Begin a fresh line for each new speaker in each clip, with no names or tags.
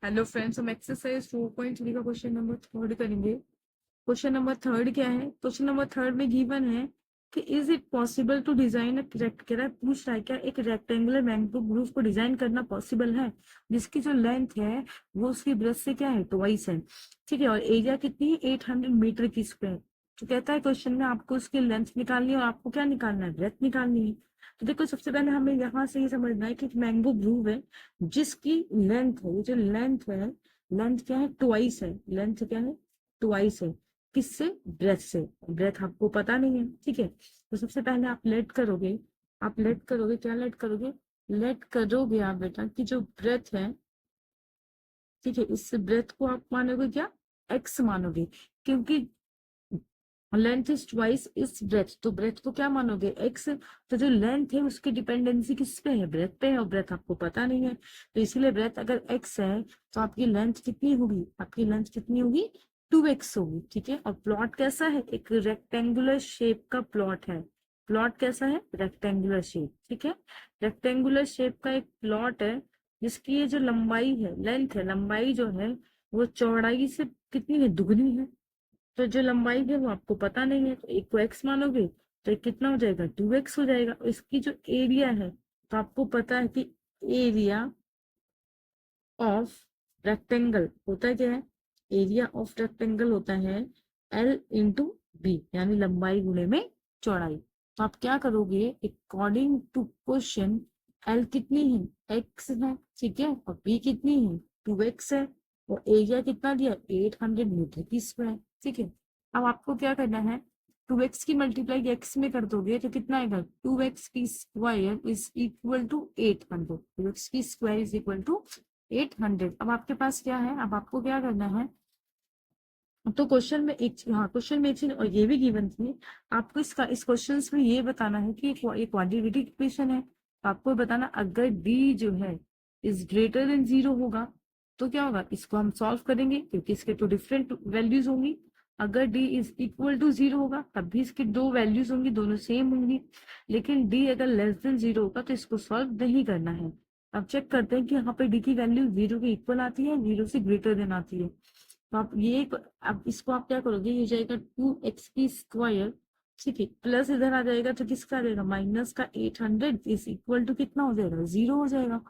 Hello friends, हम exercise 4.3 का question number third करेंगे। क्वेश्चन नंबर थर्ड क्या है? क्वेश्चन नंबर थर्ड में गिवन है कि is it possible to design कह रहा है, पूछ रहा है क्या एक रेक्टेंगुलर मैंगो ग्रुप को डिजाइन करना पॉसिबल है जिसकी जो लेंथ है वो उसकी ब्रेथ से क्या है, ट्वाइस है। ठीक है, और एरिया कितनी है? 800 मीटर की स्क्वायर। तो कहता है क्वेश्चन में आपको उसकी लेंथ निकालनी है और आपको क्या निकालना है? ब्रेथ निकालनी है। तो देखो, सबसे पहले हमें यहाँ से ये समझना है कि मैंगो ग्रुव है जिसकी लेंथ है, ये जो लेंथ है, लेंथ क्या है? ट्वाइस है। लेंथ क्या है? ट्वाइस है। किससे? ब्रेथ से। ब्रेथ आपको पता नहीं है, ठीक है। तो सबसे पहले आप लेट करोगे, आप लेट करोगे, क्या लेट करोगे? लेट करोगे आप बेटा कि जो ब्रेथ है, ठीक है, इस ब्रेथ को आप मानोगे क्या? एक्स मानोगे, क्योंकि लेंथ इज ट्वाइस इस ब्रेथ, तो ब्रेथ को क्या मानोगे? एक्स। तो जो लेंथ है उसकी डिपेंडेंसी किस पे है? ब्रेथ पे है, और ब्रेथ आपको पता नहीं है, तो इसीलिए ब्रेथ अगर एक्स है तो आपकी लेंथ कितनी होगी? आपकी लेंथ कितनी होगी? 2x होगी, ठीक है। और प्लॉट कैसा है? एक रेक्टेंगुलर शेप का प्लॉट है। प्लॉट कैसा है? रेक्टेंगुलर शेप, ठीक है। रेक्टेंगुलर शेप का एक प्लॉट है जिसकी ये जो लंबाई है, लेंथ है, लंबाई जो है वो चौड़ाई से कितनी है? दुगनी है। तो जो लंबाई है वो आपको पता नहीं है, तो एक को एक्स मानोगे तो एक कितना हो जाएगा? 2x हो जाएगा। और इसकी जो एरिया है, तो आपको पता है कि एरिया ऑफ रेक्टेंगल होता है क्या है? एरिया ऑफ रेक्टेंगल होता है एल इंटू बी, यानी लंबाई गुणे में चौड़ाई। तो आप क्या करोगे? अकॉर्डिंग टू क्वेश्चन एल कितनी है? एक्स है, ठीक है, और बी कितनी है? 2x है, और एरिया कितना दिया? 800 मीटर की स्क्वायर, ठीक है। अब आपको क्या करना है? 2x की मल्टीप्लाई एक्स में कर दोगे तो कितना आएगा? 2x की square is equal to 800। 2x की स्क्वायर इज इक्वल टू 800। अब आपके पास क्या है? अब आपको क्या करना है? तो क्वेश्चन में एक चीज, हाँ, क्वेश्चन में एक चीज और ये भी गिवन थी। आपको इसका इस क्वेश्चन में ये बताना है कि एक क्वाड्रेटिक इक्वेशन है, तो आपको बताना अगर डी जो है इज ग्रेटर देन 0 होगा तो क्या होगा? इसको हम सॉल्व करेंगे क्योंकि इसके तो डिफरेंट वैल्यूज होंगी। अगर डी इज इक्वल टू 0 होगा तब भी इसकी दो वैल्यूज होंगी, दोनों सेम होंगी। लेकिन डी अगर लेस देन 0 होगा तो इसको सॉल्व नहीं करना है। अब चेक करते हैं कि यहाँ पे डी की वैल्यू 0 के इक्वल आती है, 0 से ग्रेटर देन आती है। तो आप ये, अब इसको आप क्या करोगे? ये हो जाएगा 2x की स्क्वायर, ठीक है, प्लस इधर आ जाएगा तो किसका आ जाएगा? माइनस का 800 इज इक्वल टू कितना हो जाएगा? 0 हो जाएगा।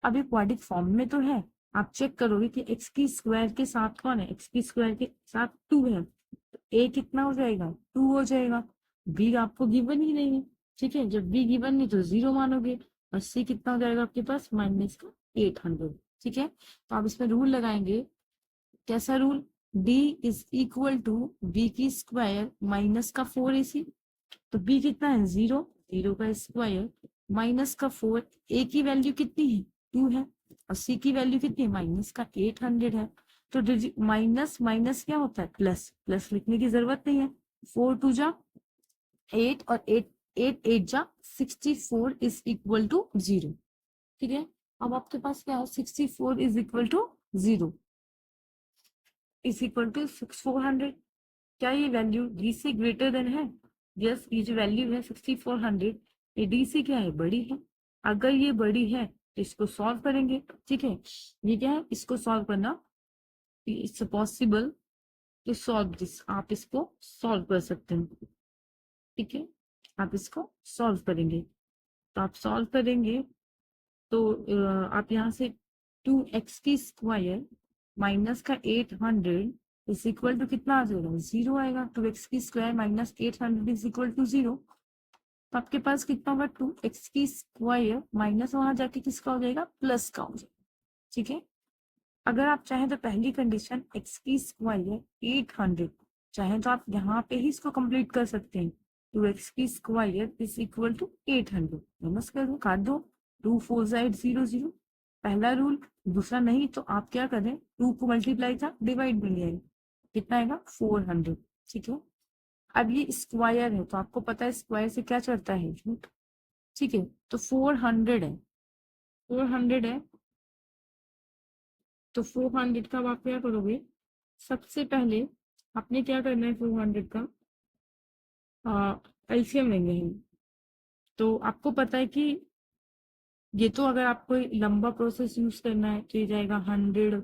अब ये क्वाड्रेटिक फॉर्म में तो है। आप चेक करोगे कि x की स्क्वायर के साथ कौन है? x की स्क्वायर के साथ 2 है, तो a कितना हो जाएगा? 2 हो जाएगा। b आपको गिवन ही नहीं है, ठीक है। जब b गिवन नहीं तो 0 मानोगे, और c कितना हो जाएगा आपके पास? माइनस का 800, ठीक है। तो आप इसमें रूल लगाएंगे। कैसा rule? d is equal to B की स्क्वायर माइनस का 4ac। तो b कितना है? 0, 0 का स्क्वायर माइनस का 4। a की वैल्यू कितनी है? 2 है, और c की वैल्यू कितनी है? माइनस का 800 है। तो माइनस माइनस क्या होता है? प्लस। प्लस लिखने की जरूरत नहीं है। 4 टू जा 8, और 8 8 8 जा 64 इज इक्वल टू 0, ठीक है। अब आपके पास क्या है? 64 is equal to 0 is equal to 400। क्या ये वैल्यू डी से ग्रेटर देन है? यस, ये जो वैल्यू है 6400, ये डी से क्या है? बड़ी है। अगर ये बड़ी है तो इसको सॉल्व करेंगे, ठीक है। ये क्या है? इसको सॉल्व करना, it's possible to solve this. आप इसको सॉल्व कर सकते हैं, ठीक है। आप इसको सॉल्व करेंगे, तो आप सॉल्व करेंगे तो आप यहाँ से 2x की स्क्वायर माइनस का 800 इज इक्वल टू कितना आ जाएगा? 0 आएगा। 2x की square minus 800 is equal to 0। तो आपके पास कितना होगा? 2x की स्क्वायर माइनस वहां जाके किसका हो जाएगा? प्लस का हो जाएगा, ठीक है। अगर आप चाहें तो पहली कंडीशन x की स्क्वायर 800, चाहे तो आप यहाँ पे ही इसको कंप्लीट कर सकते हैं। 2x की square is equal to 800, minus कर दो, काट दो, 2 4 0 0, पहला रूल। दूसरा नहीं तो आप क्या करें? 2 को मल्टीप्लाई था डिवाइड में ले आए, कितना आएगा? 400, ठीक है। अब ये स्क्वायर है तो आपको पता है स्क्वायर से क्या चढ़ता है? रूट, ठीक है। तो 400 है, 400 है, तो 400 का अब आप क्या करोगे? सबसे पहले आपने क्या करना है? 400 का एलसीएम लेंगे हम। तो आपको पता है कि ये तो अगर आपको लंबा प्रोसेस यूज करना है तो ये जाएगा 100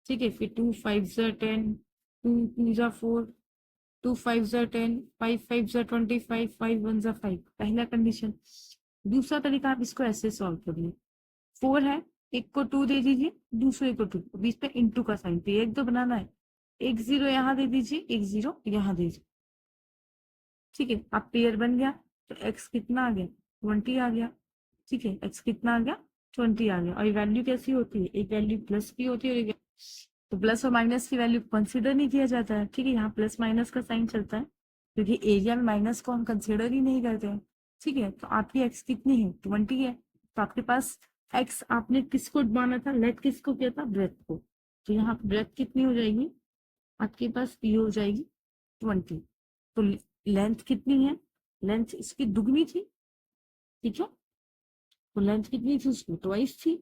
ठीक है, फिर 2 5 ज़ा 10, 2 2 ज़ा 4, 2 5 ज़ा 10, 5 5 ज़ा 25, 5 1 ज़ा 5, पहला कंडीशन। दूसरा तरीका आप इसको ऐसे सॉल्व करिए, 4 है, एक को 2 दे दीजिए, दूसरे को 2, बीच में इंटू का साइन, तो एक तो बनाना है, एक 0 यहाँ दे दीजिए, एक 0 यहाँ दे दीजिए। ठीक है, अब पेयर बन गया, तो x कितना आ गया, 20 आ गया। ठीक है, x कितना आ गया, 20 आ गया। और ये वैल्यू कैसी होती है, एक वैल्यू प्लस की होती है और एक, तो प्लस और माइनस की वैल्यू कंसिडर नहीं किया जाता है। ठीक है, यहाँ प्लस माइनस का साइन चलता है क्योंकि एरिया में माइनस को हम कंसिडर ही नहीं करते हैं। ठीक है, तो आपकी एक्स कितनी है, 20 है। तो आपके पास एक्स, आपने किसको माना था, लेट किसको किया था, ब्रेथ को। तो यहाँ ब्रेथ कितनी हो जाएगी, आपके पास ये हो जाएगी 20। तो लेंथ कितनी है, लेंथ इसकी दुगनी थी। ठीक है, तो लेंथ कितनी थी उसकी, ट्वाइस थी,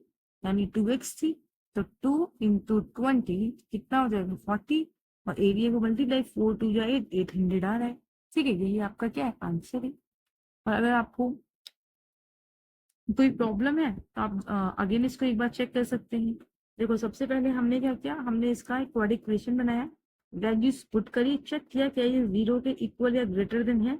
यानी 2x थी। तो 2 इंटू 20 कितना हो जाएगा, 40। और एरिया को मल्टीप्लाई, 4 2 या 8, 800 आ रहा है। ठीक है, यही आपका क्या है, आंसर है। और अगर आपको कोई प्रॉब्लम है तो आप अगेन इसको एक बार चेक कर सकते हैं। देखो, सबसे पहले हमने क्या किया, हमने इसका एक क्वाड्रेटिक इक्वेशन बनाया, वैल्यूज पुट करी, चेक किया क्या ये 0 के इक्वल या ग्रेटर देन है।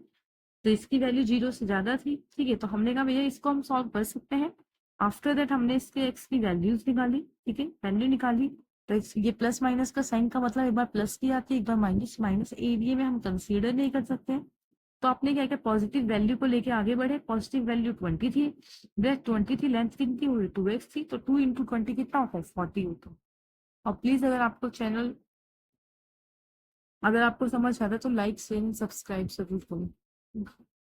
तो इसकी वैल्यू 0 से ज्यादा थी। ठीक है, तो हमने कहा भैया इसको हम सॉल्व कर सकते हैं। आफ्टर दैट हमने इसके एक्स की वैल्यूज निकाली। ठीक है, वैल्यू निकाली, तो ये प्लस माइनस का साइन का मतलब एक बार प्लस की आती है, एक बार माइनस। माइनस एरिया में हम कंसीडर नहीं कर सकते। तो आपने क्या किया, पॉजिटिव वैल्यू को लेके आगे बढ़े। पॉजिटिव वैल्यू 20 थी, ब्रेथ 20 थी, लेंथ कितनी हुई, 2x थी, तो 2 इंटू 20 कितना होता है, 40 होता है। और प्लीज अगर आपको समझ आता है तो लाइक शेयर सब्सक्राइब जरूर करो।